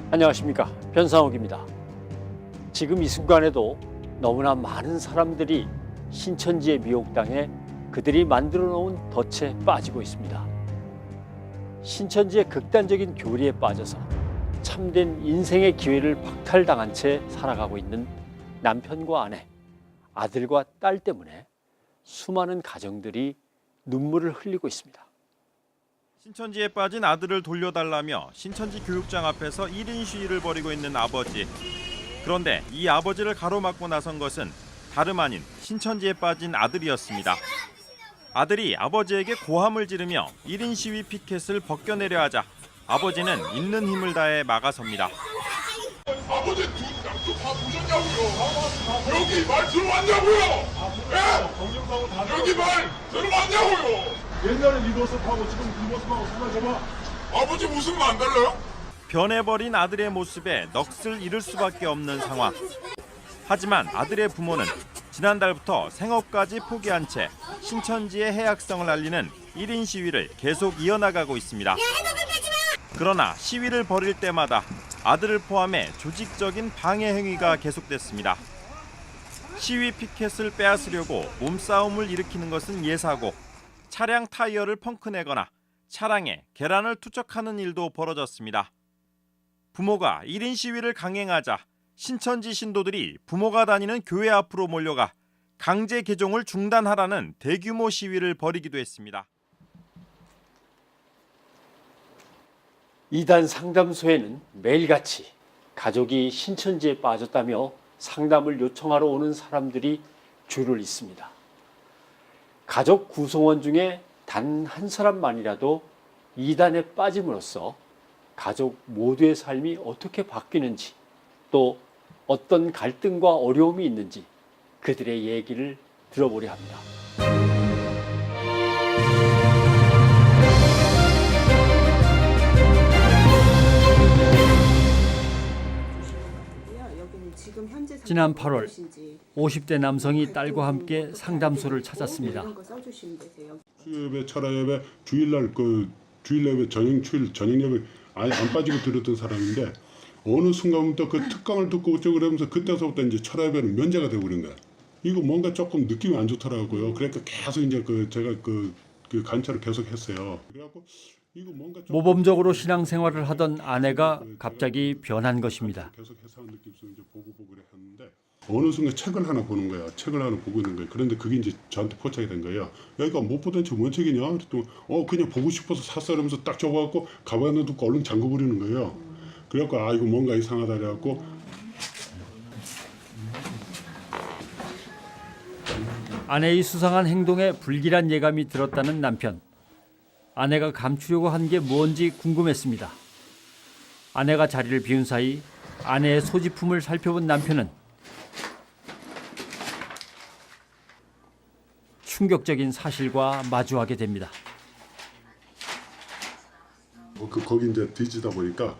안녕하십니까, 변상욱입니다. 지금 이 순간에도 너무나 많은 사람들이 신천지의 미혹당해 그들이 만들어 놓은 덫에 빠지고 있습니다. 신천지의 극단적인 교리에 빠져서 참된 인생의 기회를 박탈당한 채 살아가고 있는 남편과 아내, 아들과 딸 때문에 수많은 가정들이 눈물을 흘리고 있습니다. 신천지에 빠진 아들을 돌려달라며 신천지 교육장 앞에서 1인 시위를 벌이고 있는 아버지. 그런데 이 아버지를 가로막고 나선 것은 다름 아닌 신천지에 빠진 아들이었습니다. 아들이 아버지에게 고함을 지르며 1인 시위 피켓을 벗겨내려 하자 아버지는 있는 힘을 다해 막아섭니다. 아버지 양쪽 다 보셨냐고요? 여기 말 들어왔냐고요? 예? 여기 말 들어왔냐고요? 옛날에 네 모습하고 지금 네 모습하고 정말 저봐. 아버지 모습은 안 달라요? 변해버린 아들의 모습에 넋을 잃을 수밖에 없는 상황. 하지만 아들의 부모는 지난달부터 생업까지 포기한 채 신천지의 해악성을 알리는 1인 시위를 계속 이어나가고 있습니다. 그러나 시위를 벌일 때마다 아들을 포함해 조직적인 방해 행위가 계속됐습니다. 시위 피켓을 빼앗으려고 몸싸움을 일으키는 것은 예사고 차량 타이어를 펑크내거나 차량에 계란을 투척하는 일도 벌어졌습니다. 부모가 1인 시위를 강행하자 신천지 신도들이 부모가 다니는 교회 앞으로 몰려가 강제 개종을 중단하라는 대규모 시위를 벌이기도 했습니다. 이단 상담소에는 매일같이 가족이 신천지에 빠졌다며 상담을 요청하러 오는 사람들이 줄을 잇습니다. 가족 구성원 중에 단 한 사람만이라도 이단에 빠짐으로써 가족 모두의 삶이 어떻게 바뀌는지, 또 어떤 갈등과 어려움이 있는지 그들의 얘기를 들어보려 합니다. 지난 8월 50대 남성이 딸과 함께 상담소를 찾았습니다. 수요예배, 철야예배, 주일날 주일예배, 저녁예배 아예 안 빠지고 들었던 사람인데 어느 순간부터 그 특강을 듣고 어쩌고 그러면서 그때서부터 이제 철야예배는 면제가 되고 그런 거야. 이거 뭔가 조금 느낌이 안 좋더라고요. 그러니까 계속 이제 제가 그 관찰을 계속 했어요. 그래갖고 이거 뭔가 모범적으로 신앙생활을 하던 아내가 갑자기 변한 것입니다. 계속 해석한 느낌 속에 이제 보고 그래 했는데 어느 순간 책을 하나 보는 거야. 책을 하나 보고 있는 거예요. 그런데 그게 이제 저한테 포착이 된 거예요. 여기가 못 보던 책 뭔 책이냐? 그랬더니 그냥 보고 싶어서 샀어 이러면서 딱 접어갖고 가방에 넣고 얼른 잠궈버리는 거예요. 그래갖고 이거 뭔가 이상하다 그래갖고 아내의 수상한 행동에 불길한 예감이 들었다는 남편. 아내가 감추려고 한 게 뭔지 궁금했습니다. 아내가 자리를 비운 사이 아내의 소지품을 살펴본 남편은 충격적인 사실과 마주하게 됩니다. 거기 이제 뒤지다 보니까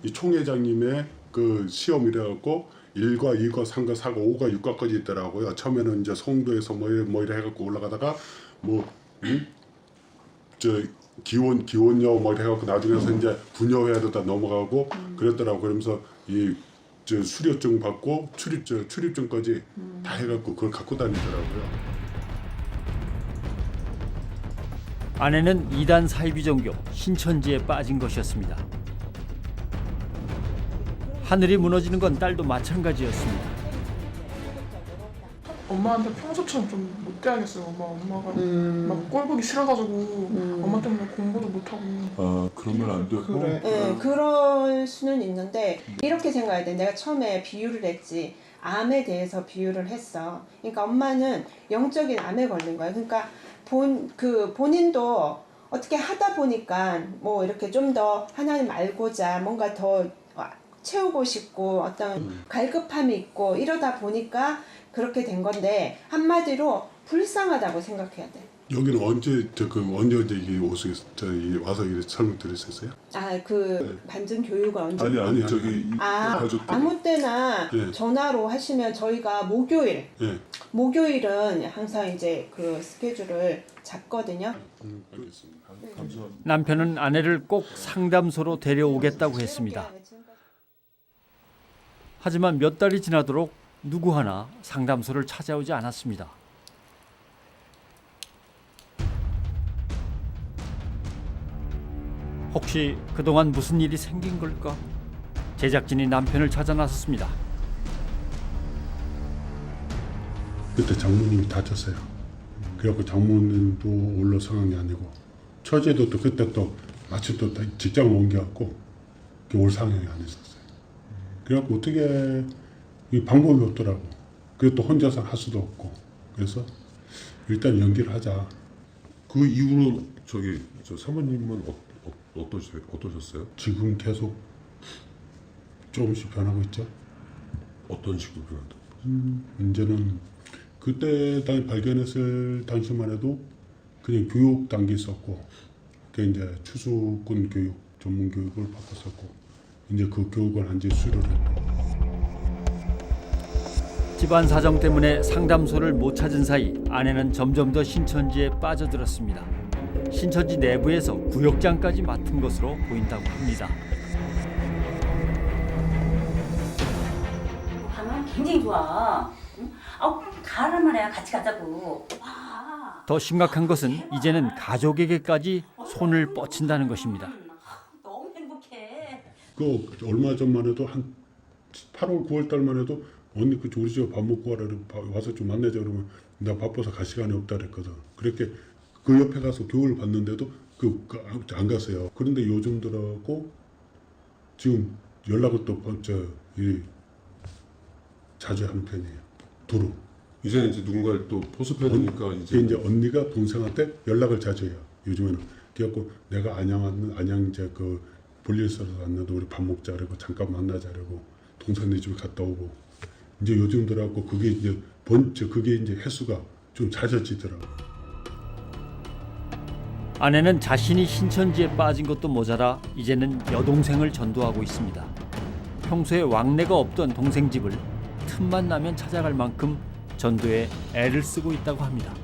이 총회장님의 그 시험이래갖고 1과 2과 3과 4과 5과 6과까지 있더라고요. 처음에는 이제 송도에서 뭐 이래 해갖고 올라가다가 기원여 뭐 해갖고 나중에서 이제 부녀회도 다 넘어가고 그랬더라고. 그러면서 수료증 받고 출입증까지 다 해갖고 그걸 갖고 다니더라고요. 아내는 이단 사이비 종교 신천지에 빠진 것이었습니다. 하늘이 무너지는 건 딸도 마찬가지였습니다. 엄마한테 평소처럼 좀 못돼야겠어요. 엄마가 막 꼴 보기 싫어가지고 엄마 때문에 공부도 못하고. 그러면 안 돼. 그래. 네, 그럴 수는 있는데 이렇게 생각해야 돼. 내가 처음에 비유를 했지. 암에 대해서 비유를 했어. 그러니까 엄마는 영적인 암에 걸린 거야. 그러니까 본인도 어떻게 하다 보니까 뭐 이렇게 좀 더 하나님 알고자 뭔가 더 채우고 싶고 어떤 갈급함이 있고 이러다 보니까 그렇게 된 건데 한마디로 불쌍하다고 생각해야 돼. 여기는 언제 언제 이게 와서 이렇게 설명 들으셨어요? 그 반증 교육을 언제? 아니 저기 가족들. 아무 때나 예. 전화로 하시면 저희가 예. 목요일은 항상 이제 그 스케줄을 잡거든요. 알겠습니다. 남편은 아내를 꼭 상담소로 데려오겠다고 했습니다. 하지만 몇 달이 지나도록 누구 하나 상담소를 찾아오지 않았습니다. 혹시 그동안 무슨 일이 생긴 걸까? 제작진이 남편을 찾아 나섰습니다. 그때 장모님이 다쳤어요. 그래갖고 장모님도 올라 상황이 아니고 처제도 또 그때 또 마침 또 직장을 옮겨갖고 올 상황이 아니었어요. 그래갖고 어떻게 이 방법이 없더라고. 그리고 또 혼자서 할 수도 없고 그래서 일단 연기를 하자. 그 이후로 저 사모님은 어떠셨어요? 지금 계속 조금씩 변하고 있죠. 어떤 식으로 변한다? 이제는 그때 발견했을 당시만 해도 그냥 교육 단계 있었고 그 이제 추수꾼 교육 전문 교육을 받았었고 이제 그 교육을 한 지 수료를 했고 집안 사정 때문에 상담소를 못 찾은 사이 아내는 점점 더 신천지에 빠져들었습니다. 신천지 내부에서 구역장까지 맡은 것으로 보인다고 합니다. 가면 굉장히 좋아. 응? 가란 말이야. 같이 가자고. 와. 더 심각한 것은 이제는 가족에게까지 손을 뻗친다는 것입니다. 너무 행복해. 그 얼마 전만 해도 한 8월 9월 달만 해도 언니 그 우리 집에 밥 먹고 와라 와서 좀 만나자 그러면 나 바빠서 갈 시간이 없다 그랬거든. 그렇게 그 옆에 가서 교육을 받는데도 안 갔어요. 그런데 요즘 들어고 지금 연락을 또 자주 하는 편이에요. 두루. 이제는 이제 누군가를 또 포섭해야 되니까 이제 언니가 동생한테 연락을 자주 해요. 요즘에는. 그래갖고 내가 안양 이제 그 볼일 있어서 왔는데 우리 밥 먹자 그러고 잠깐 만나자 그러고 동생네 집에 갔다 오고 이제 요즘 들어갖고 그게 이제 그게 이제 횟수가 좀 잦아지더라고. 아내는 자신이 신천지에 빠진 것도 모자라 이제는 여동생을 전도하고 있습니다. 평소에 왕래가 없던 동생 집을 틈만 나면 찾아갈 만큼 전도에 애를 쓰고 있다고 합니다.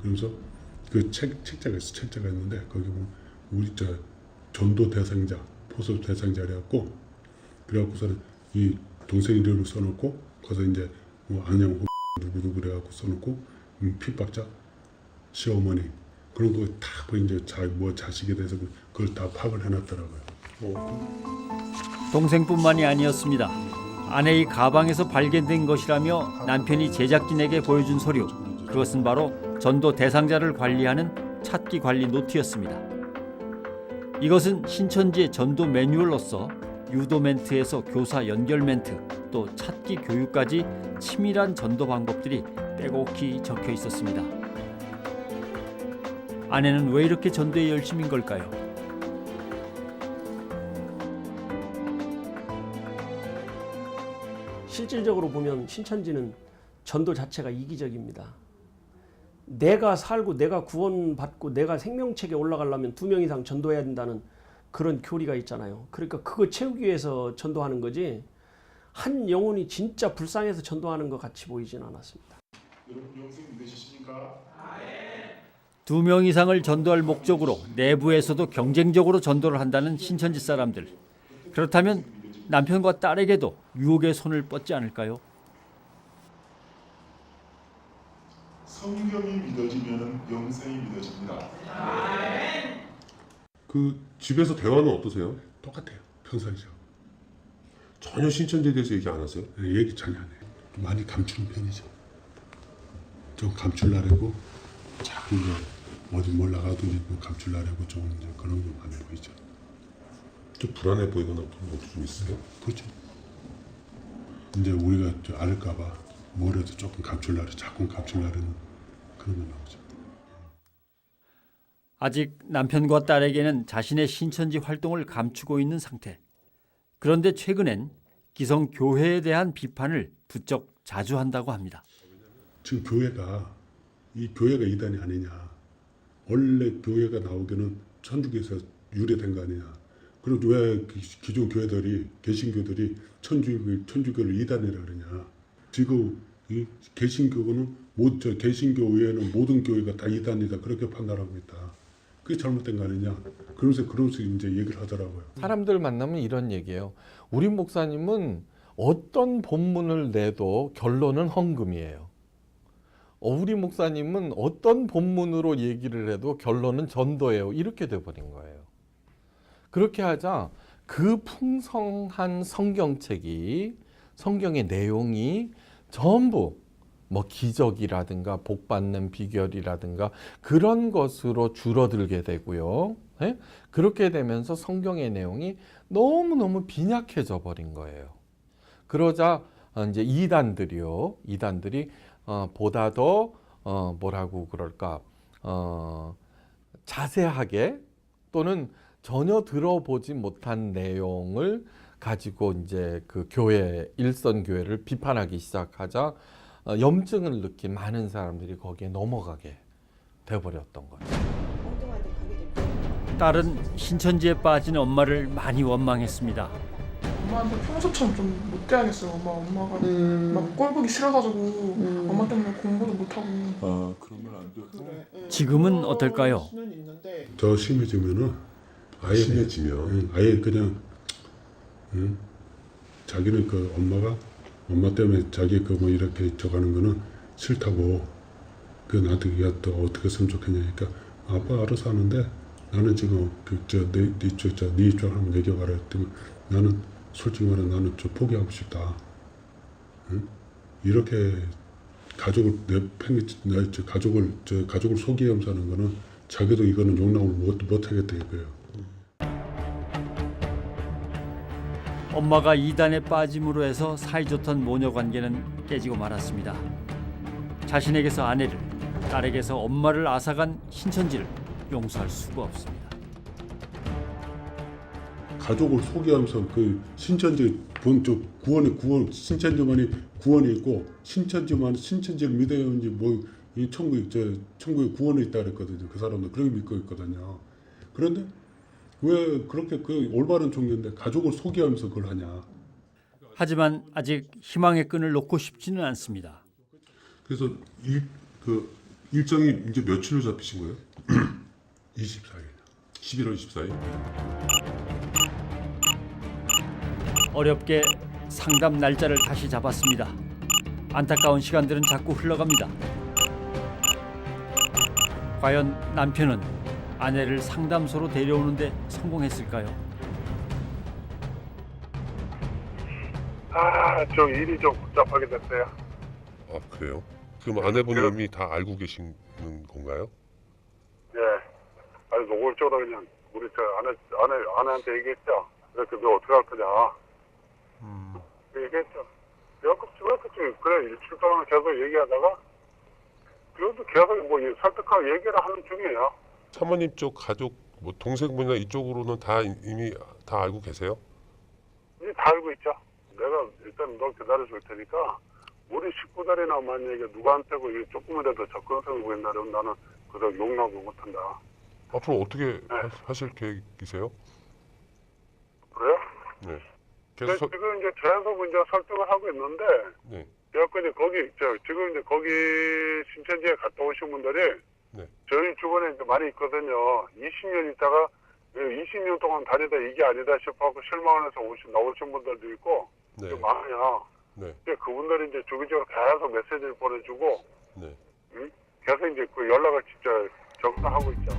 그래서 그 책자가 있는데 거기 보면 우리 전도 대상자, 포섭 대상자래갖고 그래갖고서는 이 동생 이름을 써놓고 거기서 이제 뭐 안녕 누구누구 그래갖고 써놓고 핍박자, 시어머니 그런 거 다 이제 자식에 대해서 그걸 다 파악을 해놨더라고요. 동생뿐만이 아니었습니다. 아내의 가방에서 발견된 것이라며 남편이 제작진에게 보여준 서류. 그것은 바로 전도 대상자를 관리하는 찾기 관리 노트였습니다. 이것은 신천지의 전도 매뉴얼로서 유도 멘트에서 교사 연결 멘트, 또 찾기 교육까지 치밀한 전도 방법들이 빼곡히 적혀 있었습니다. 아내는 왜 이렇게 전도에 열심인 걸까요? 실질적으로 보면 신천지는 전도 자체가 이기적입니다. 내가 살고 내가 구원받고 내가 생명책에 올라가려면 2명 이상 전도해야 된다는 그런 교리가 있잖아요. 그러니까 그거 채우기 위해서 전도하는 거지 한 영혼이 진짜 불쌍해서 전도하는 것 같이 보이진 않았습니다. 여러분 영생 믿으십니까? 2명 이상을 전도할 목적으로 내부에서도 경쟁적으로 전도를 한다는 신천지 사람들. 그렇다면 남편과 딸에게도 유혹의 손을 뻗지 않을까요? 성경이 믿어지면 영생이 믿어집니다. 그 집에서 대화는 어떠세요? 똑같아요. 평상시하고. 전혀 신천지에 대해서 얘기 안 하세요? 얘기 전혀 안 해요. 많이 감추는 편이죠. 좀 감추려고 자꾸 이제 어디 몰라가도 감추려고 좀 이제 그런 거 많이 보이죠. 좀 불안해 보이거나 그런 것도 좀 있어요? 그렇죠. 이제 우리가 알까봐 뭐라도 조금 자꾸 감추려는 그런 거 나오죠. 아직 남편과 딸에게는 자신의 신천지 활동을 감추고 있는 상태. 그런데 최근엔 기성 교회에 대한 비판을 부쩍 자주 한다고 합니다. 지금 이 교회가 이단이 아니냐. 원래 교회가 나오기는 천주교에서 유래된 거 아니냐. 그리고 왜 기존 교회들이 개신교들이 천주교를 이단이라 그러냐. 지금 이 개신교는 개신교 외에는 모든 교회가 다 이단이다 그렇게 판단하고 있다. 그게 잘못된 거 아니냐. 그러면서 이제 얘기를 하더라고요. 사람들 만나면 이런 얘기예요. 우리 목사님은 어떤 본문을 내도 결론은 헌금이에요. 우리 목사님은 어떤 본문으로 얘기를 해도 결론은 전도예요. 이렇게 돼버린 거예요. 그렇게 하자 그 풍성한 성경책이 성경의 내용이 전부 뭐 기적이라든가 복받는 비결이라든가 그런 것으로 줄어들게 되고요. 예? 그렇게 되면서 성경의 내용이 너무너무 빈약해져 버린 거예요. 그러자 이제 이단들이 보다 더 뭐라고 그럴까 자세하게 또는 전혀 들어보지 못한 내용을 가지고 이제 그 일선 교회를 비판하기 시작하자 염증을 느낀 많은 사람들이 거기에 넘어가게 돼버렸던 거죠. 딸은 신천지에 빠진 엄마를 많이 원망했습니다. 엄마한테 평소처럼 좀 못돼야겠어요. 엄마가 막 꼴보기 싫어가지고 엄마 때문에 공부도 못하고. 그러면 안 돼. 지금은 어떨까요? 더 심해지면은 아예 그냥 자기는 그 엄마 때문에 자기 그 뭐 이렇게 저가는 거는 싫다고 그 나한테 또 어떻게 했으면 좋겠냐니까 아빠 알아서 하는데 나는 지금 네 입장 한번 얘기해봐라 했더니 나는 솔직히 말해 나는 좀 포기하고 싶다. 응? 이렇게 가족을 가족을 속이면서 하는 거는 자기도 이거는 용납을 못 하겠다 이거예요. 엄마가 이단에 빠짐으로 해서 사이좋던 모녀 관계는 깨지고 말았습니다. 자신에게서 아내를, 딸에게서 엄마를 앗아간 신천지를 용서할 수가 없습니다. 가족을 소개하면서 그 신천지 신천지만이 구원이 있고 신천지를 믿어야지 이 천국에 구원이 있다 그랬거든요. 그 사람들 그렇게 믿고 있거든요. 그런데 왜 그렇게 그 올바른 종교인데 가족을 소개하면서 그걸 하냐. 하지만 아직 희망의 끈을 놓고 싶지는 않습니다. 그래서 일정이 이제 며칠로 잡히신 거예요? 24일. 11월 24일? 어렵게 상담 날짜를 다시 잡았습니다. 안타까운 시간들은 자꾸 흘러갑니다. 과연 남편은 아내를 상담소로 데려오는데 성공했을까요? 저 일이 좀 복잡하게 됐어요. 아 그래요? 그럼 아내분은 이미 다 알고 계시는 건가요? 예. 아니 노골적으로 그냥 우리 아내한테 얘기했죠. 그래서 너 어떻게 할 거냐. 얘기했죠. 그래 일주일 동안 계속 얘기하다가 그래도 계속 뭐 설득하고 얘기를 하는 중이에요. 사모님 쪽 가족 뭐 동생분이나 이쪽으로는 다 이미 다 알고 계세요? 이제 다 알고 있죠. 내가 일단 너 기다려줄 테니까 우리 식구들이나 만약에 누구한테고 조금이라도 접근성을 보인다면 나는 그걸 용납을 못한다. 앞으로 어떻게 하실 계획이세요? 그래요? 네. 지금 이제 계속 이제 설득을 하고 있는데 네. 그래서 지금 이제 거기 신천지에 갔다 오신 분들이 네. 저희 주변에 이제 많이 있거든요. 20년 있다가 20년 동안 다니다 이게 아니다 싶어서 실망해서 나오신 분들도 있고 네. 좀 많아요. 네. 그분들이 이제 주기적으로 계속 메시지를 보내주고 네. 계속 이제 그 연락을 진짜 접근하고 있죠.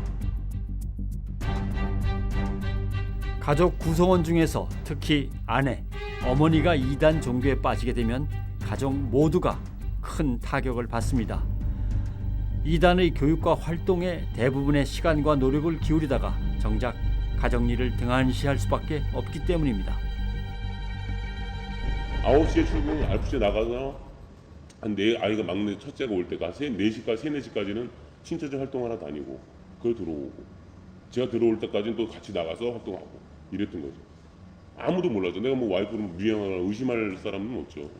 가족 구성원 중에서 특히 아내, 어머니가 이단 종교에 빠지게 되면 가족 모두가 큰 타격을 받습니다. 이단의 교육과 활동에 대부분의 시간과 노력을 기울이다가 정작 가정일을 등한시할 수밖에 없기 때문입니다. 9시에 출근, 9시에 나가서 아이가 막내 첫째가 올 때가 4시까지, 3, 4시까지는 신천지 활동하러 다니고 그걸 들어오고 제가 들어올 때까지는 또 같이 나가서 활동하고 이랬던 거죠. 아무도 몰라죠. 내가 뭐 와이프를 미행하거나 의심할 사람은 없죠.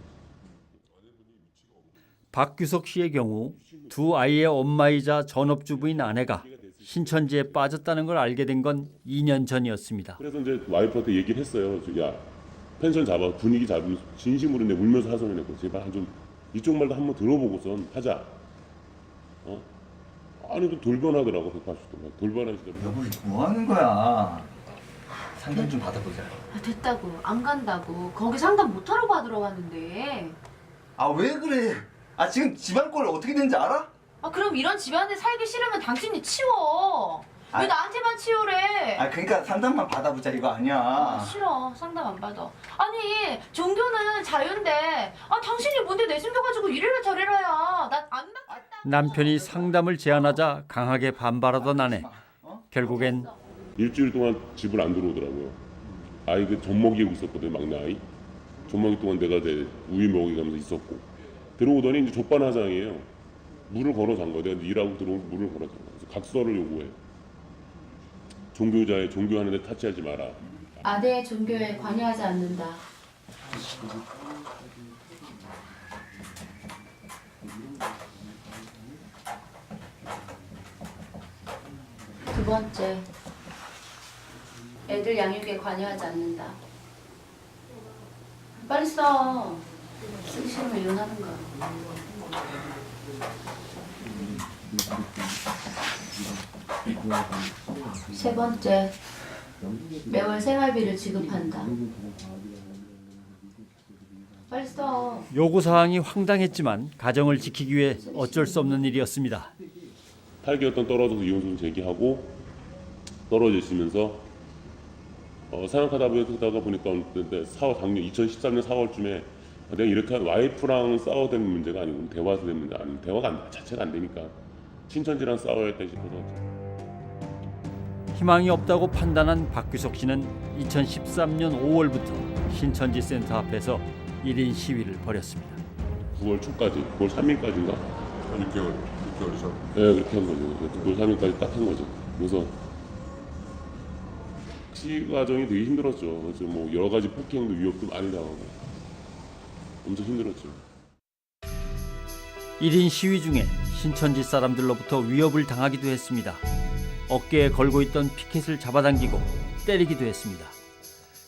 박규석 씨의 경우 두 아이의 엄마이자 전업주부인 아내가 신천지에 빠졌다는 걸 알게 된 건 2년 전이었습니다. 그래서 이제 와이프한테 얘기를 했어요. 야, 펜션 잡아, 분위기 잡으면 진심으로 내 울면서 하소연했고 제발 좀 이쪽 말도 한번 들어보고선 하자. 아니 좀 돌변하더라고 180도 돌변하시더라고. 여보 뭐 하는 거야? 상담 좀 받아보자. 됐다고 안 간다고 거기 상담 못하러 받으러 갔는데. 아 왜 그래? 아 지금 집안 꼴 어떻게 되는지 알아? 그럼 이런 집안에 살기 싫으면 당신이 치워. 왜 나한테만 치우래? 그러니까 상담만 받아보자 이거 아니야. 싫어 상담 안 받아. 아니 종교는 자유인데 당신이 뭔데 내숭겨가지고 이래라 저래라야. 난 안 받겠다. 남편이 상담을 제안하자 강하게 반발하던 아내. 결국엔 일주일 동안 집을 안 들어오더라고요. 아이 그 젖 먹이고 있었거든 막내 아이. 젖 먹이 동안 내가 이제 우유 먹이면서 있었고 들어오더니 이제 족반화장이에요. 물을 걸어 잔 거야. 내가 일하고 들어오면 물을 걸어 잔 거야. 그래서 각서를 요구해. 종교자에 종교하는데 타치하지 마라. 아내의 종교에 관여하지 않는다. 두 번째, 애들 양육에 관여하지 않는다. 빨리 써. 쓰기 싫으면 이혼하는 거야. 세 번째, 매월 생활비를 지급한다. 빨리 써. 요구사항이 황당했지만 가정을 지키기 위해 어쩔 수 없는 일이었습니다. 8개월 동안 떨어져서 이혼소송 제기하고 떨어지시면서 생각하다 보니까 작년 2013년 4월쯤에 내가 이렇게 와이프랑 싸워야 되는 문제가 아니고 대화해서 되는 문제 아니고 대화가 자체가 안 되니까 신천지랑 싸워야겠다 싶어서. 희망이 없다고 판단한 박규석 씨는 2013년 5월부터 신천지 센터 앞에서 1인 시위를 벌였습니다. 9월 초까지, 9월 3일까지인가? 6개월이죠. 네, 그렇게 한 거죠. 9월 3일까지 딱 한 거죠. 그래서 시위 과정이 되게 힘들었죠. 그래서 뭐 여러 가지 폭행도 위협도 많이 당하고 엄청 힘들었죠. 1인 시위 중에 신천지 사람들로부터 위협을 당하기도 했습니다. 어깨에 걸고 있던 피켓을 잡아당기고 때리기도 했습니다.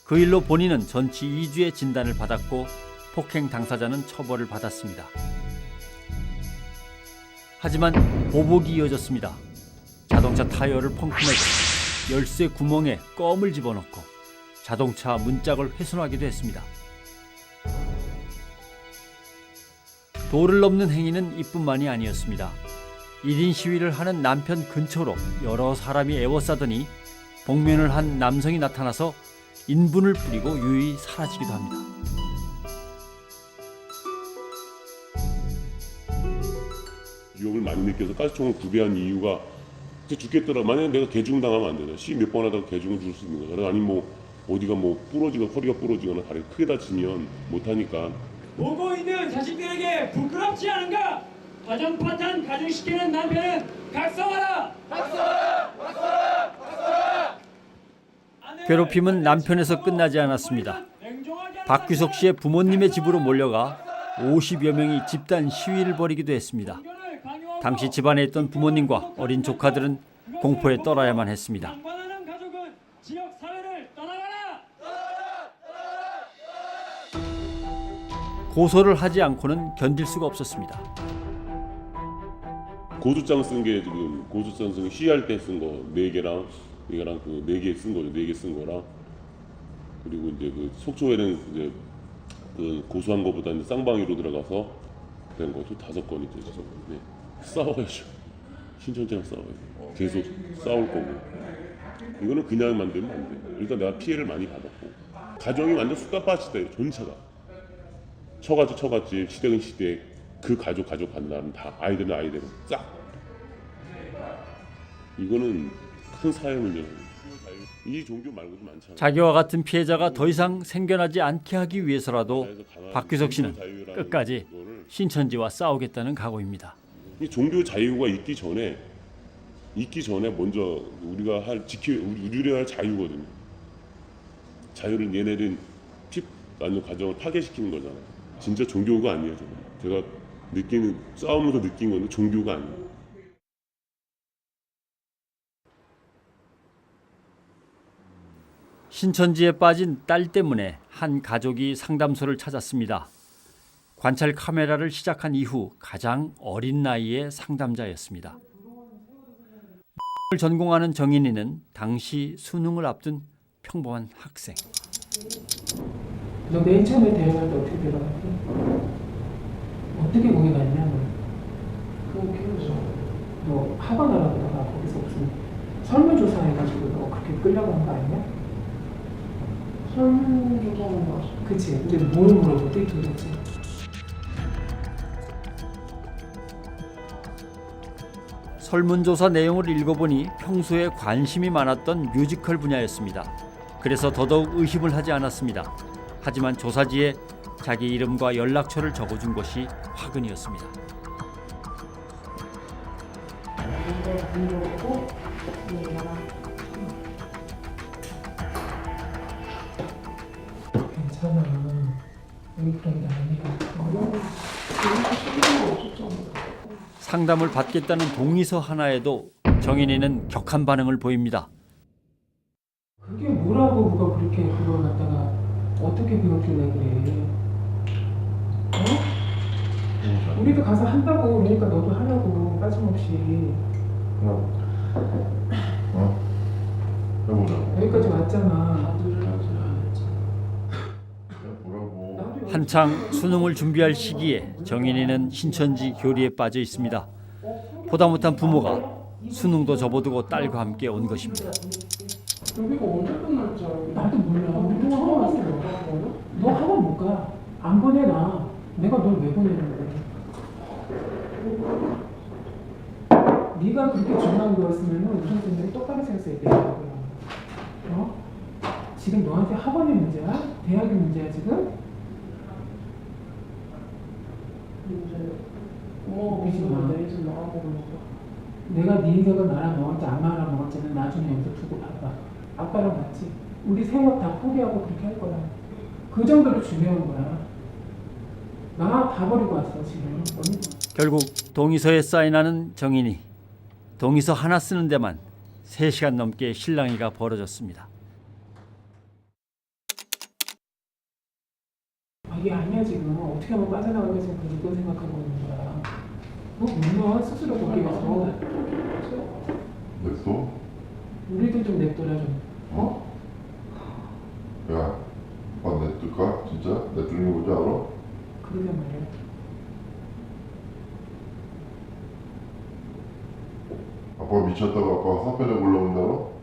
그 일로 본인은 전치 2주의 진단을 받았고 폭행 당사자는 처벌을 받았습니다. 하지만 보복이 이어졌습니다. 자동차 타이어를 펑크내고 열쇠 구멍에 껌을 집어넣고 자동차 문짝을 훼손하기도 했습니다. 도를 넘는 행위는 이뿐만이 아니었습니다. 1인 시위를 하는 남편 근처로 여러 사람이 에워싸더니 복면을 한 남성이 나타나서 인분을 뿌리고 유유히 사라지기도 합니다. 위협을 많이 느껴서 가스총을 구비한 이유가 죽겠더라. 만약에 내가 개중당하면 안 되나. 시위 몇 번 하다가 개중을 줄 수 있는 거잖아. 아니 뭐 어디가 뭐 부러지거나 허리가 부러지거나 다리가 크게 다치면 못하니까. 보고 있는 자식들에게 부끄럽지 않은가? 가정 파탄 가중시키는 남편은 각성하라! 각성하라! 각성하라! 각성하라! 괴롭힘은 남편에서 끝나지 않았습니다. 박규석 씨의 부모님의 집으로 몰려가 50여 명이 집단 시위를 벌이기도 했습니다. 당시 집안에 있던 부모님과 어린 조카들은 공포에 떨어야만 했습니다. 방관하는 가족은 지역 사회를 떠나가라! 고소를 하지 않고는 견딜 수가 없었습니다. 고소장 쓴 게 지금 고소장 쓴 게 시위할 때 쓴 거 4개랑 이거랑 그 4개 쓴 거죠. 4개 쓴 거랑 그리고 이제 그 속초에는 이제 그 고소한 거보다 이제 쌍방위로 들어가서 된 거죠. 5건이죠. 지금. 네. 싸워야죠. 신천지랑 싸워야죠. 계속 싸울 거고. 이거는 그냥 만들면 안 돼. 일단 내가 피해를 많이 받았고 가정이 완전 쑥갓밭이다. 전체가 처갓집 시댁은 시댁 그 가족 간다는 다 아이들은 아이대로 싹. 이거는 큰 사회 문제예요. 이 종교 말고도 많잖아요. 자기와 같은 피해자가 더 이상 생겨나지 않게 하기 위해서라도 박규석 씨는 끝까지 신천지와 싸우겠다는 각오입니다. 이 종교 자유가 있기 전에 먼저 우리가 우리가 할 자유거든요. 자유를 얘네들은 완전 가정을 파괴시키는 거잖아요. 진짜 종교가 아니에요. 제가 싸우면서 느낀 건데 종교가 아니에요. 신천지에 빠진 딸 때문에 한 가족이 상담소를 찾았습니다. 관찰 카메라를 시작한 이후 가장 어린 나이의 상담자였습니다. 을 전공하는 정인이는 당시 수능을 앞둔 평범한 학생. 너 맨 처음에 대학할 때 어떻게 들어갔지? 어떻게 거기 갔냐 너? 그거 키워줘. 너 학원 알아보다가 거기서 무슨 설문조사해가지고 너 그렇게 끌려간 거 아니야? 설문조사는 뭐? 그치. 근데 뭘 물어보지 도대체? 설문조사 내용을 읽어보니 평소에 관심이 많았던 뮤지컬 분야였습니다. 그래서 더더욱 의심을 하지 않았습니다. 하지만 조사지에 자기 이름과 연락처를 적어준 것이 화근이었습니다. 괜찮아. 우리 그런 게 아니야. 상담을 받겠다는 동의서 하나에도 정인이는 격한 반응을 보입니다. 그게 뭐라고 누가 그렇게 그걸 갖다가 어떻게 그렇길래 그래? 어? 우리도 가서 한다고 그러니까 너도 하라고 빠짐없이. 해보자. 여기까지 왔잖아. 한창 수능을 준비할 시기에 정인이는 신천지 교리에 빠져 있습니다. 보다 못한 부모가 수능도 접어두고 딸과 함께 온 것입니다. 여기가 언제 끝날 줄 알고? 나도 몰라. 우리도 학원 왔어. 너 학원 못 가. 안 보내놔. 내가 널 왜 보내는데? 네가 그렇게 중요한 거였으면 우리 선생님이 똑바로 생각해야 되는 거야. 지금 너한테 학원이 문제야? 대학이 문제야 지금? 내일서 나가보고 내가 네 인생을 말아먹을지 안 말아먹을지는 나중에 여기서 두고 봐봐. 아빠랑 같이 우리 생업 다 포기하고 그렇게 할 거야. 그 정도로 중요한 거야. 나 다 버리고 왔어 지금. 결국 동의서에 사인하는 정인이. 동의서 하나 쓰는 데만 3시간 넘게 실랑이가 벌어졌습니다. 이게 아니야 지금. 어떻게 하면 빠져나가게 지금 그걸 생각하고 있는 거야. 너 몰라 스스로 거기 가서. 냅둬? 우리도 좀 냅둬라 좀. 어? 야, 아빠 냅둘까? 진짜? 냅두는 게 뭔지 알아? 그러게 말이야. 아빠 미쳤다고 아빠가 사표 내고 올라온다고?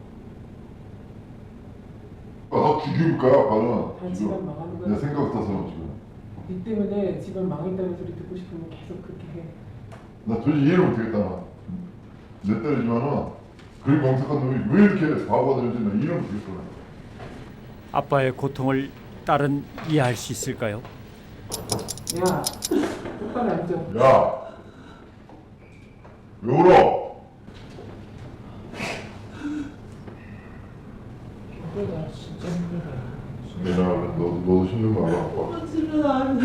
나 죽일 거야 아빠는. 다 집안 망하는 거야. 내 생각 같아서는 지금. 네 때문에 집안 망했다는 소리 듣고 싶으면 계속 그렇게 해. 나 도저히 이해를 못하겠다 나. 내 딸이지만은 그리 명석한 놈이 왜 이렇게 바보가 되는지 나 이해를 못하겠어. 아빠의 고통을 딸은 이해할 수 있을까요? 야, 똑바로 앉아. 야, 왜 울어? 힘들다, 진짜 힘들다. 얘나 너도 힘든 거 알아 아빠? 집에 앉아.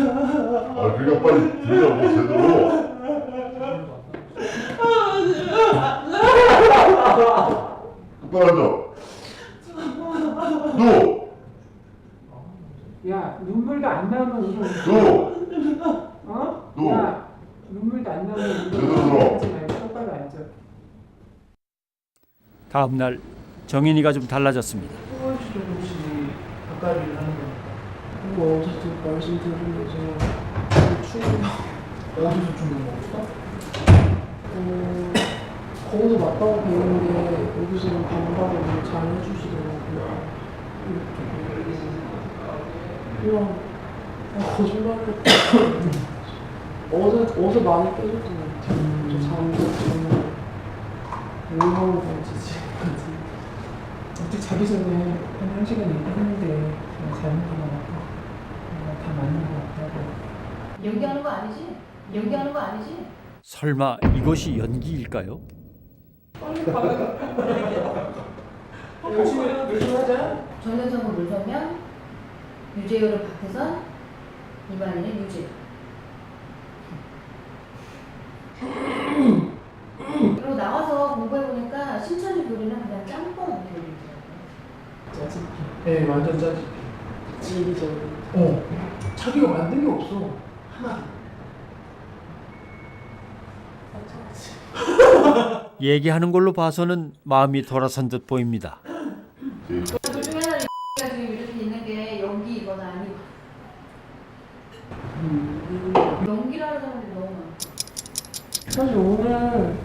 아 그러니까 빨리 들으라고 제대로. 똑바로 앉아. 너. 야, 눈물도 안 나오면 울어. 너. 어? 너. 야, 눈물도 안 나오면 제대로 울어. 들어. 하지 말고 똑바로 앉아. 다음 날 정인이가 좀 달라졌습니다. 조금씩 가까이 하는 거니까. 뭐 어쨌든 말씀 들으면서 추위가 어디서 주는 거였어? 거기서 맞다고 배우는데 여기서는 반박을 잘 해주시더라고요. 이런 거짓말했다. 어제 많이 깨졌던 것 같아요. 저 잠도 뭘 하고 건지 지금까지. 어떻게 자기 전에 한 1시간 얘기했는데 그냥 잘못한 것 같아. 다 맞는 것 같다고. 연기하는 거 아니지? 연기하는 거 아니지? 설마 이것이 연기일까요? 열심히 하자. 정현성은 물서면 유재열은 박태선, 이만희는 유재. 네, 완전 짜증. 진리적으로. 자기가 만든 게 없어. 하나. 얘기하는 걸로 봐서는 마음이 돌아선 듯 보입니다. 그 중에 하나 지금 이렇게 있는 게 연기이거나 아니고 연기라는 사람들이 너무 많아. 사실 오늘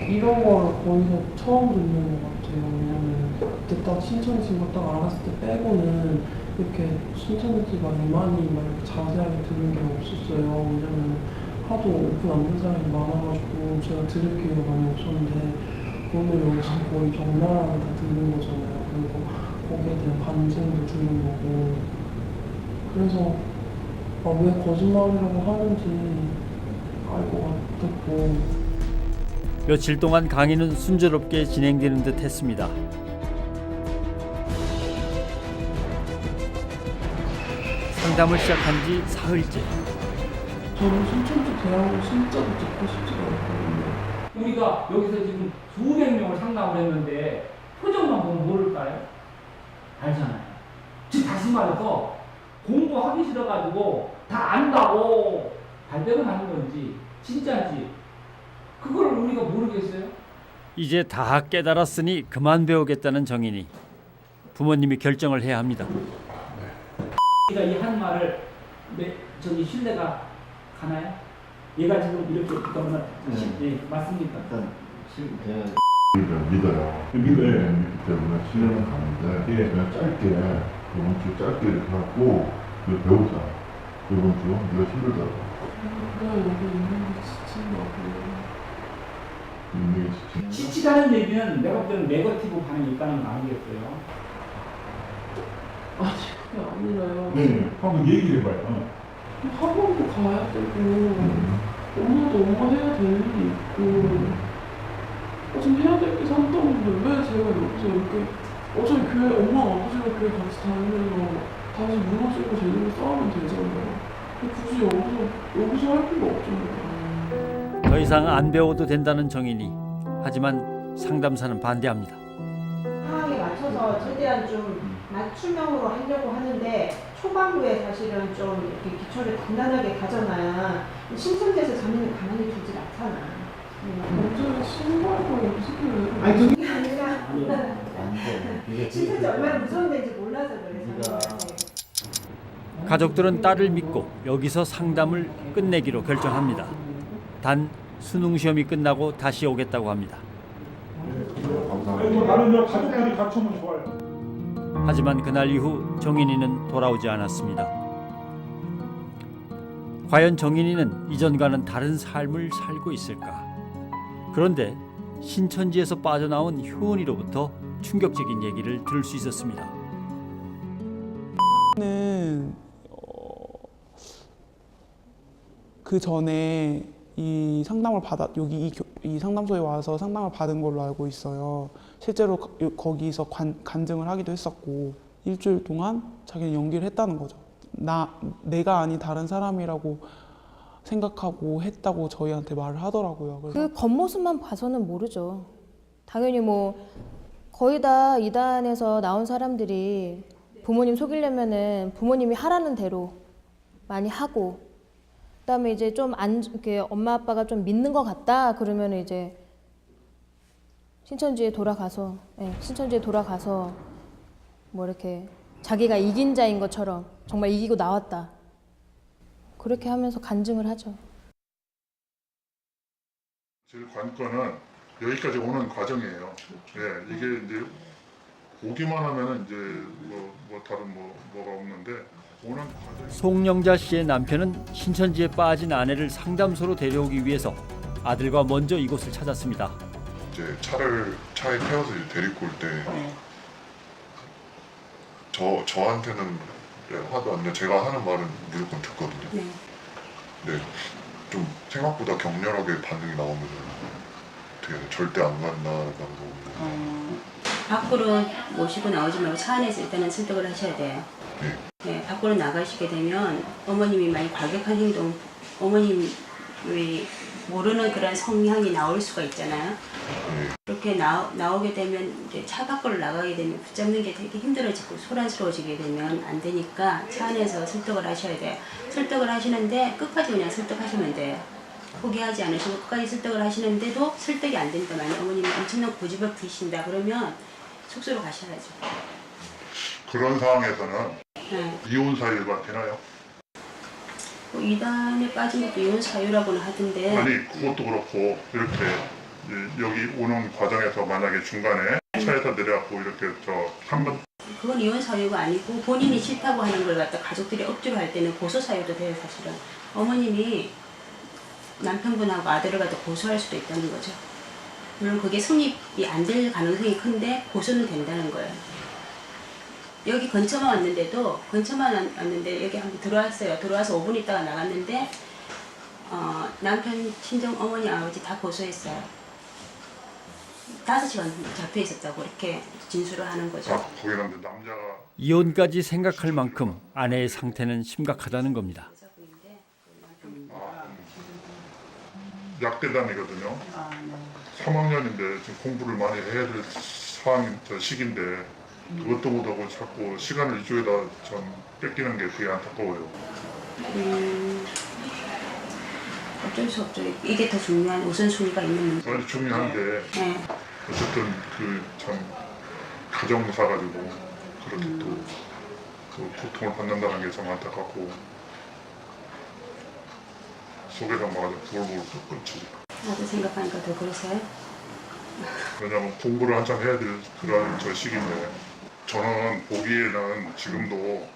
이런 걸 거기서 처음 듣는 것 같아요. 왜냐면 그때 딱 신천지 거 딱 알았을 때 빼고는 이렇게 신천지가 이만희 막 이렇게 자세하게 들은 게 없었어요. 왜냐면 하도 오픈 안 된 사람이 많아가지고 제가 들을 기회가 많이 없었는데 오늘 여기서 거의 적나라하게 다 듣는 거잖아요. 그리고 거기에 대한 반증도 주는 거고 그래서 왜 거짓말이라고 하는지 알 것 같았고 며칠 동안 강의는 순조롭게 진행되는 듯 했습니다. 상담을 시작한 지 사흘째. 저는 신천지 대학을 진짜로 듣고 싶지가 않거든요. 우리가 여기서 지금 수백 명을 상담을 했는데 표정만 보면 모를까요? 알잖아요. 즉 다시 말해서 공부하기 싫어가지고 다 안다고 발뺌을 하는 건지 진짜인지 그걸 우리가 모르겠어요? 이제 다 깨달았으니 그만 배우겠다는 정인이 부모님이 결정을 해야 합니다. 얘가 이 한 말을 저기 신뢰가 가나요? 얘가 지금 이렇게 그러면 네, 맞습니까? 믿어요. 믿기 때문에 신뢰는 가는데 그냥 짧게 이번 주 짧게 이렇게 하고 배우자. 이번 주 네가 힘들다고. 내가 여기 있는 게 지친 거 같아요. 지치다는 얘기는 내가 볼 때는 네거티브 반응이 있다는 거 아니겠어요? 아니 그게 아니라요. 네, 한번 얘기를 해봐요. 학원도 가야 되고 엄마도 엄마 해야 될 일이 있고 좀 해야 될 게 산다는데 왜 제가 여기서 이렇게 어차피 교회 엄마 아버지가 교회 같이 다니면서 다시 무너지고 제대로 싸우면 되잖아요. 굳이 여기서 할 필요 없잖아요. 더 이상 안 배워도 된다는 정인이. 하지만 상담사는 반대합니다. 상황에 맞춰서 최대한 좀 맞춤형으로 하려고 하는데 초반부에 사실은 좀 이렇게 기초를 단단하게 가져놔야 신천지에서 자녀를 가만히 두지 않잖아. 언제 신발도 연습을 아니 그게 아니라 신천지 얼마나 무서운 데인지 몰라서 그래. 가족들은 딸을 믿고 여기서 상담을 끝내기로 결정합니다. 단 수능 시험이 끝나고 다시 오겠다고 합니다. 나는 가족들이 같이 오면 좋아요. 하지만 그날 이후 정인이는 돌아오지 않았습니다. 과연 정인이는 이전과는 다른 삶을 살고 있을까? 그런데 신천지에서 빠져나온 효은이로부터 충격적인 얘기를 들을 수 있었습니다. 그 전에 이 상담을 여기 이 상담소에 와서 상담을 받은 걸로 알고 있어요. 실제로 거기서 간증을 하기도 했었고 일주일 동안 자기는 연기를 했다는 거죠. 내가 아닌 다른 사람이라고 생각하고 했다고 저희한테 말을 하더라고요. 그 겉모습만 봐서는 모르죠. 당연히 뭐 거의 다 이단에서 나온 사람들이 부모님 속이려면은 부모님이 하라는 대로 많이 하고 그다음에 이제 좀 이렇게 엄마 아빠가 좀 믿는 것 같다 그러면 이제 신천지에 돌아가서 뭐 이렇게 자기가 이긴 자인 것처럼 정말 이기고 나왔다 그렇게 하면서 간증을 하죠. 제일 관건은 여기까지 오는 과정이에요. 예, 이게 이제 오기만 하면은 이제 뭐 다른 뭐가 없는데 오는 과정. 송영자 씨의 남편은 신천지에 빠진 아내를 상담소로 데려오기 위해서 아들과 먼저 이곳을 찾았습니다. 이제 차에 태워서 이제 데리고 올 때 저한테는 화도 안 내. 제가 하는 말은 무조건 듣거든요. 네, 좀 생각보다 격렬하게 반응이 나오면 어떻게 절대 안 간다고. 밖으로 모시고 나오지 말고 차 안에서 일단은 설득을 하셔야 돼요. 네, 밖으로 나가시게 되면 어머님이 많이 과격한 행동, 어머님 우리 모르는 그런 성향이 나올 수가 있잖아요. 그렇게 나오게 되면 이제 차 밖으로 나가게 되면 붙잡는 게 되게 힘들어지고 소란스러워지게 되면 안 되니까 차 안에서 설득을 하셔야 돼요. 설득을 하시는데 끝까지 그냥 설득하시면 돼요. 포기하지 않으시고 끝까지 설득을 하시는데도 설득이 안 된다. 만약 어머님이 엄청난 고집을 부리신다 그러면 숙소로 가셔야죠. 그런 상황에서는 네. 이혼 사유가 되나요? 뭐 이단에 빠진 것도 이혼 사유라고는 하던데. 아니 그것도 그렇고 이렇게 이제 여기 오는 과정에서 만약에 중간에 차에서 내려갖고 이렇게 저 3번 그건 이혼 사유가 아니고 본인이 싫다고 하는 걸 갖다 가족들이 억지로 할 때는 고소 사유도 돼요. 사실은 어머님이 남편분하고 아들을 갖다 고소할 수도 있다는 거죠. 물론 그게 성립이 안 될 가능성이 큰데 고소는 된다는 거예요. 여기 근처만 왔는데 여기 한번 들어왔어요. 들어와서 5분 있다가 나갔는데 남편, 친정, 어머니, 아버지 다 고소했어요. 5시간 잡혀 있었다고 이렇게 진술을 하는 거죠. 거기는 남자가 이혼까지 생각할 만큼 아내의 상태는 심각하다는 겁니다. 약대단이거든요. 3학년인데 지금 공부를 많이 해야 될 시기인데 그것도 못하고 자꾸 시간을 이쪽에다 전 뺏기는 게 되게 안타까워요. 어쩔 수 없죠. 이게 더 중요한 우선순위가 있는 문제. 아주 중요한데 네. 어쨌든 그 참 가정사 가지고 그렇게 또 고통을 받는다는 게 참 안타깝고 속에서 막 아주 부글부글 끓지. 나도 생각하니까 더 그러세요? 왜냐면 공부를 한참 해야 될 그런 저 시기인데 저는 보기에는 지금도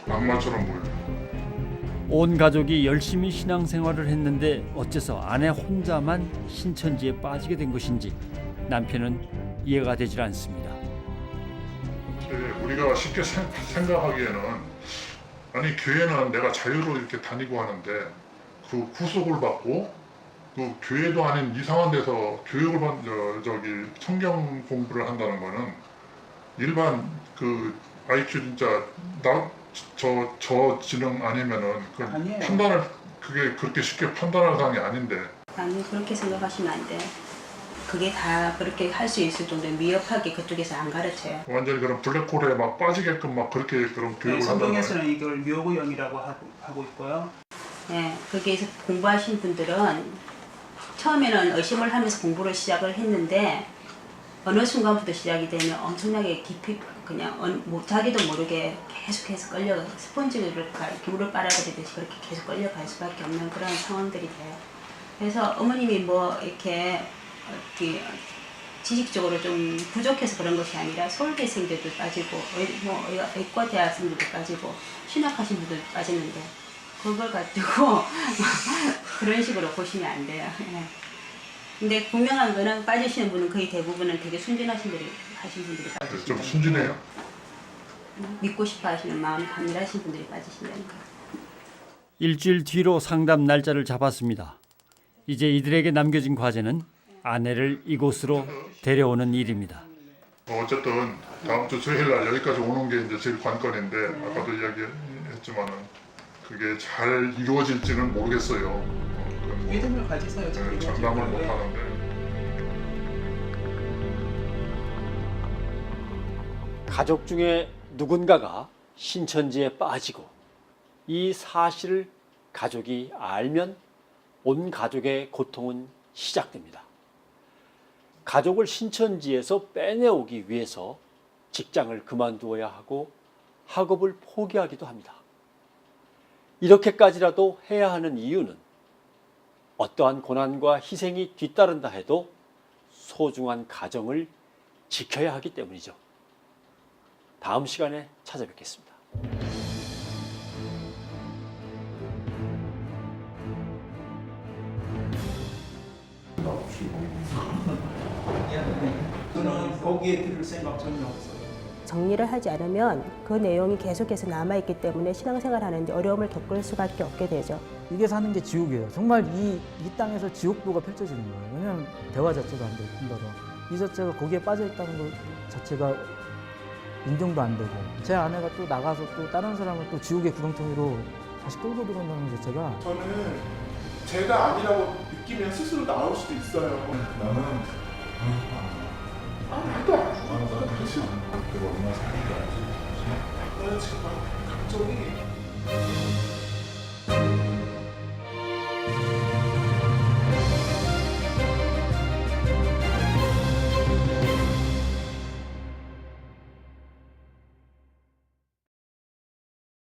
악마처럼 보여요. 온 가족이 열심히 신앙생활을 했는데 어째서 아내 혼자만 신천지에 빠지게 된 것인지 남편은 이해가 되질 않습니다. 우리가 쉽게 생각하기에는 아니 교회는 내가 자유로 이렇게 다니고 하는데 그 구속을 받고 그 교회도 아닌 이상한 데서 교육을 저기 성경 공부를 한다는 거는 일반 그 IQ 진짜 저 지능 아니면은 그 판단을 그게 그렇게 쉽게 판단할 사항이 아닌데. 아니 그렇게 생각하시면 안 돼. 그게 다 그렇게 할 수 있을 정도로 미흡하게 그쪽에서 안 가르쳐요. 완전히 그런 블랙홀에 막 빠지게끔 막 그렇게 그런 교육을 한다는 거예요. 성경에서는 이걸 묘구형이라고 하고 있고요. 네, 거기에서 공부하신 분들은 처음에는 의심을 하면서 공부를 시작을 했는데 어느 순간부터 시작이 되면 엄청나게 깊이 그냥 자기도 모르게 계속해서 끌려 스펀지를 물을 빨아들이듯이 그렇게 계속 끌려갈 수밖에 없는 그런 상황들이 돼요. 그래서 어머님이 뭐 이렇게 지식적으로 좀 부족해서 그런 것이 아니라 서울대생들도 빠지고 의과 대학생들도 빠지고 신학하신 분들도 빠지는데 그걸 가지고 그런 식으로 보시면 안 돼요. 예. 근데 분명한 거는 빠지시는 분은 거의 대부분은 되게 순진하신 분들이 빠지시는 좀 순진해요. 믿고 싶어 하시는 마음 강렬하신 분들이 빠지신다는 거예요. 일주일 뒤로 상담 날짜를 잡았습니다. 이제 이들에게 남겨진 과제는 아내를 이곳으로 데려오는 일입니다. 어쨌든 다음 주 수요일 날 여기까지 오는 게 이제 제일 관건인데 아까도 이야기했지만은 그게 잘 이루어질지는 모르겠어요. 믿음을 가지세요. 장담을 못 하는데. 가족 중에 누군가가 신천지에 빠지고 이 사실을 가족이 알면 온 가족의 고통은 시작됩니다. 가족을 신천지에서 빼내오기 위해서 직장을 그만두어야 하고 학업을 포기하기도 합니다. 이렇게까지라도 해야 하는 이유는 어떠한 고난과 희생이 뒤따른다 해도 소중한 가정을 지켜야 하기 때문이죠. 다음 시간에 찾아뵙겠습니다. 저는 거기에 들을 생각 전혀 없어요. 정리를 하지 않으면 그 내용이 계속해서 남아있기 때문에 신앙생활 하는데 어려움을 겪을 수밖에 없게 되죠. 이게 사는 게 지옥이에요. 정말 이 땅에서 지옥도가 펼쳐지는 거예요. 왜냐하면 대화 자체가 안 될 뿐더러 이 자체가 거기에 빠져있다는 것 자체가 인정도 안 되고 제 아내가 또 나가서 또 다른 사람을 또 지옥의 구렁텅이로 다시 끌고 들어온다는 것 자체가 저는 제가 아니라고 느끼면 스스로 나올 수도 있어요. 나는 나도 안 죽어. 그렇지. 내가 얼마나 사는지 알지? 나는 지금 막 감정이